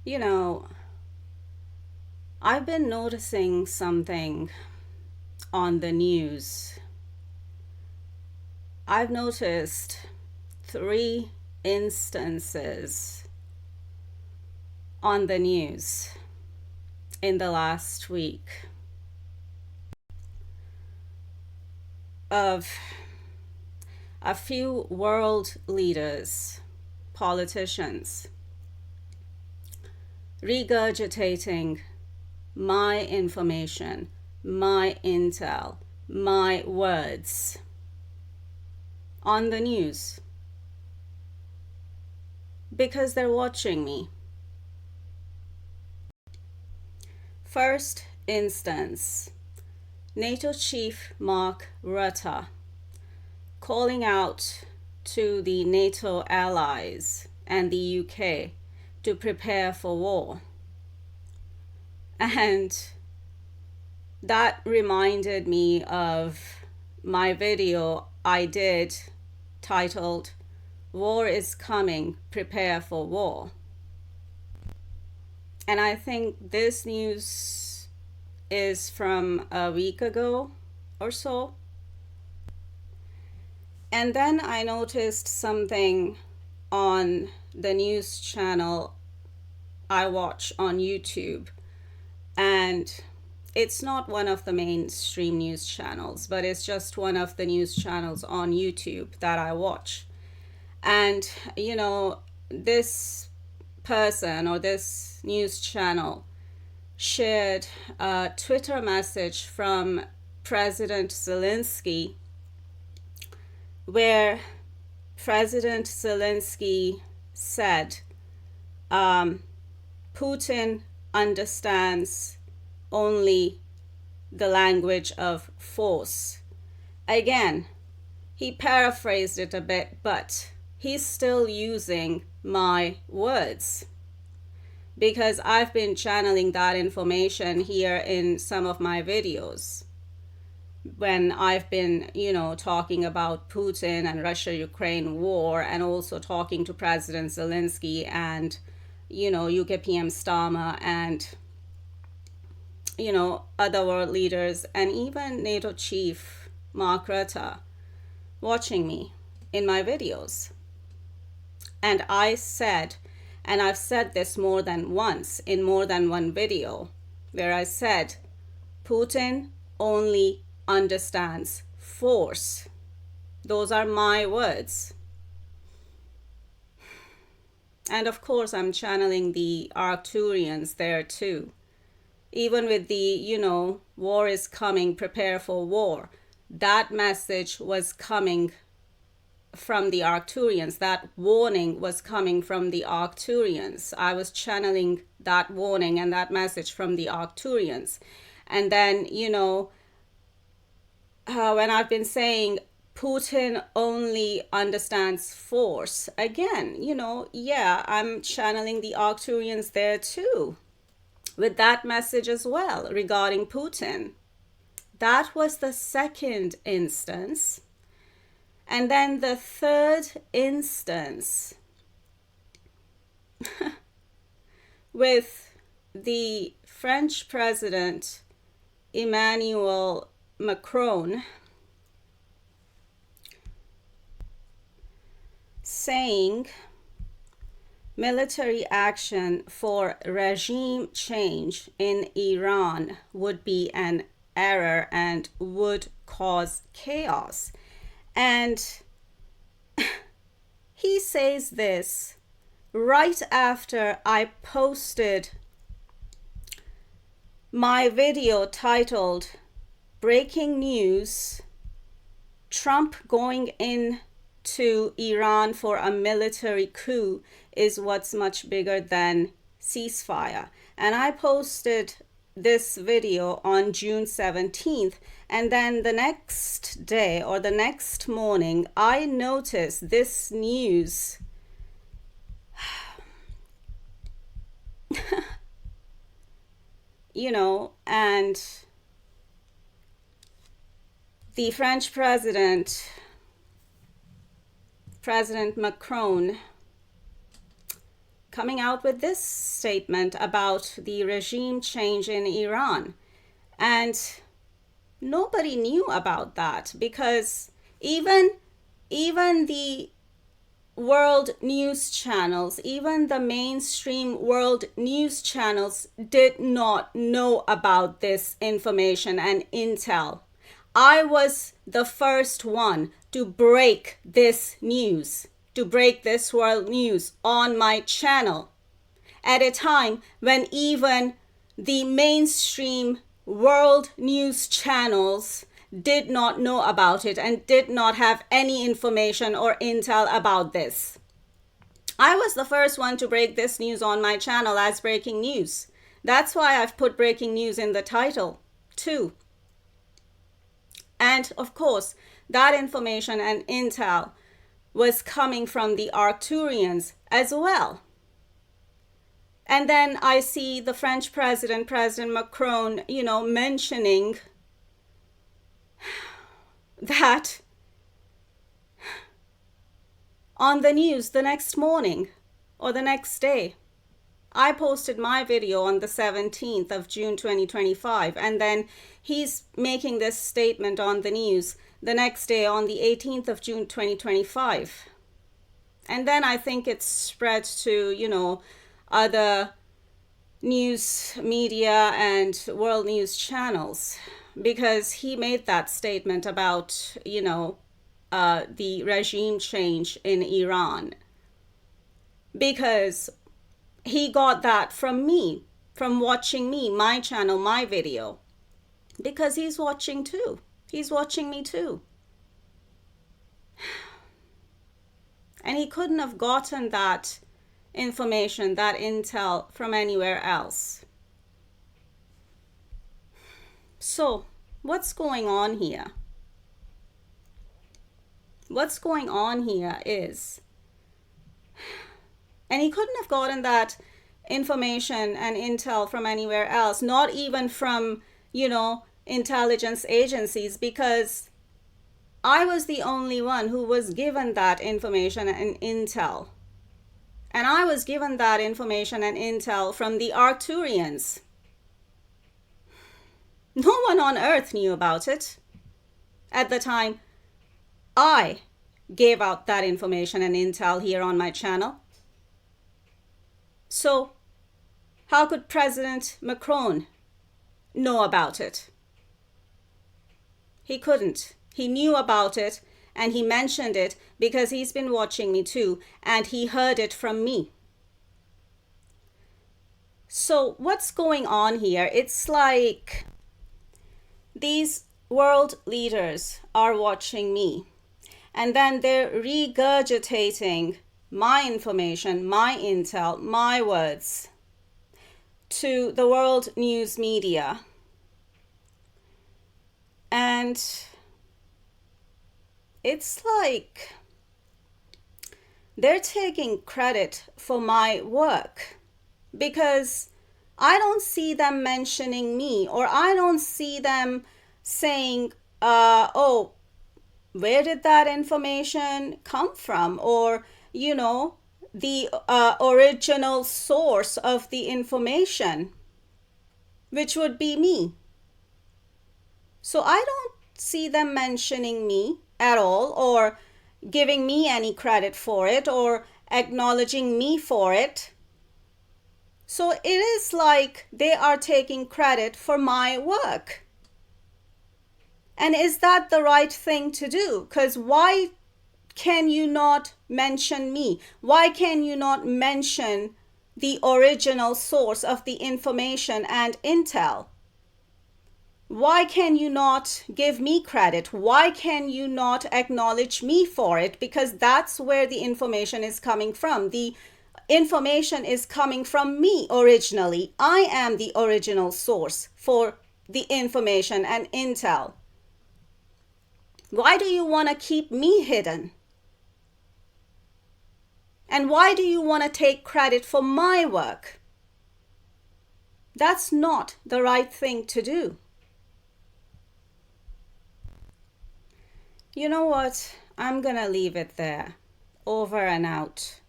You know, I've been noticing something on the news. I've noticed three instances on the news in the last week of a few world leaders, politicians, regurgitating my information, my intel, my words on the news because they're watching me. First instance, NATO Chief Mark Rutte calling out to the NATO allies and the UK to prepare for war. And that reminded me of my video I did titled, War is Coming, Prepare for War. And I think this news is from a week ago or so. And then I noticed something on the news channel I watch on YouTube. And it's not one of the mainstream news channels, but it's just one of the news channels on YouTube that I watch. And, this person or this news channel shared a Twitter message from President Zelensky where President Zelensky said, Putin understands only the language of force. Again, he paraphrased it a bit, but he's still using my words because I've been channeling that information here in some of my videos when I've been, talking about Putin and Russia-Ukraine war, and also talking to President Zelensky and, UK PM Starmer and, other world leaders, and even NATO Chief Mark Rutte watching me in my videos. And I said, and I've said this more than once in more than one video, where I said, Putin only understands force. Those are my words. And of course, I'm channeling the Arcturians there too. Even with the, war is coming, prepare for war. That message was coming from the Arcturians. That warning was coming from the Arcturians. I was channeling that warning and that message from the Arcturians. And then, when I've been saying Putin only understands force, again, I'm channeling the Arcturians there too with that message as well regarding Putin. That was the second instance. And then the third instance with the French president Emmanuel Macron saying military action for regime change in Iran would be an error and would cause chaos. And he says this right after I posted my video titled Breaking News, Trump going into Iran for a military coup is what's much bigger than ceasefire. And I posted this video on June 17th, and then the next day or the next morning I noticed this news and the French President Macron coming out with this statement about the regime change in Iran. And nobody knew about that because even the world news channels, even the mainstream world news channels did not know about this information and intel. I was the first one to break this news, to break this world news on my channel at a time when even the mainstream world news channels did not know about it and did not have any information or intel about this. I was the first one to break this news on my channel as breaking news. That's why I've put breaking news in the title too. And of course, that information and intel was coming from the Arcturians as well. And then I see the French president, President Macron, mentioning that on the news the next morning or the next day. I posted my video on the 17th of June 2025, and then he's making this statement on the news the next day on the 18th of June 2025. And then I think it's spread to, other news media and world news channels, because he made that statement about, the regime change in Iran. Because he got that from me, from watching me, my channel, my video. Because he's watching too. He's watching me too. And he couldn't have gotten that information, that intel from anywhere else. So, what's going on here? What's going on here is, and he couldn't have gotten that information and intel from anywhere else, not even from, intelligence agencies, because I was the only one who was given that information and intel. And I was given that information and intel from the Arcturians. No one on earth knew about it. At the time, I gave out that information and intel here on my channel. So, how could President Macron know about it? He couldn't. He knew about it and he mentioned it because he's been watching me too, and he heard it from me. So, what's going on here? It's like these world leaders are watching me, and then they're regurgitating my information, my intel, my words to the world news media. And it's like they're taking credit for my work, because I don't see them mentioning me, or I don't see them saying, oh, where did that information come from? Or, the original source of the information, which would be me. So I don't see them mentioning me at all, or giving me any credit for it, or acknowledging me for it. So it is like they are taking credit for my work. And is that the right thing to do? Because why can you not mention me? Why can you not mention the original source of the information and intel? Why can you not give me credit? Why can you not acknowledge me for it? Because that's where the information is coming from. The information is coming from me originally. I am the original source for the information and intel. Why do you want to keep me hidden? And why do you want to take credit for my work? That's not the right thing to do. You know what? I'm gonna leave it there. Over and out.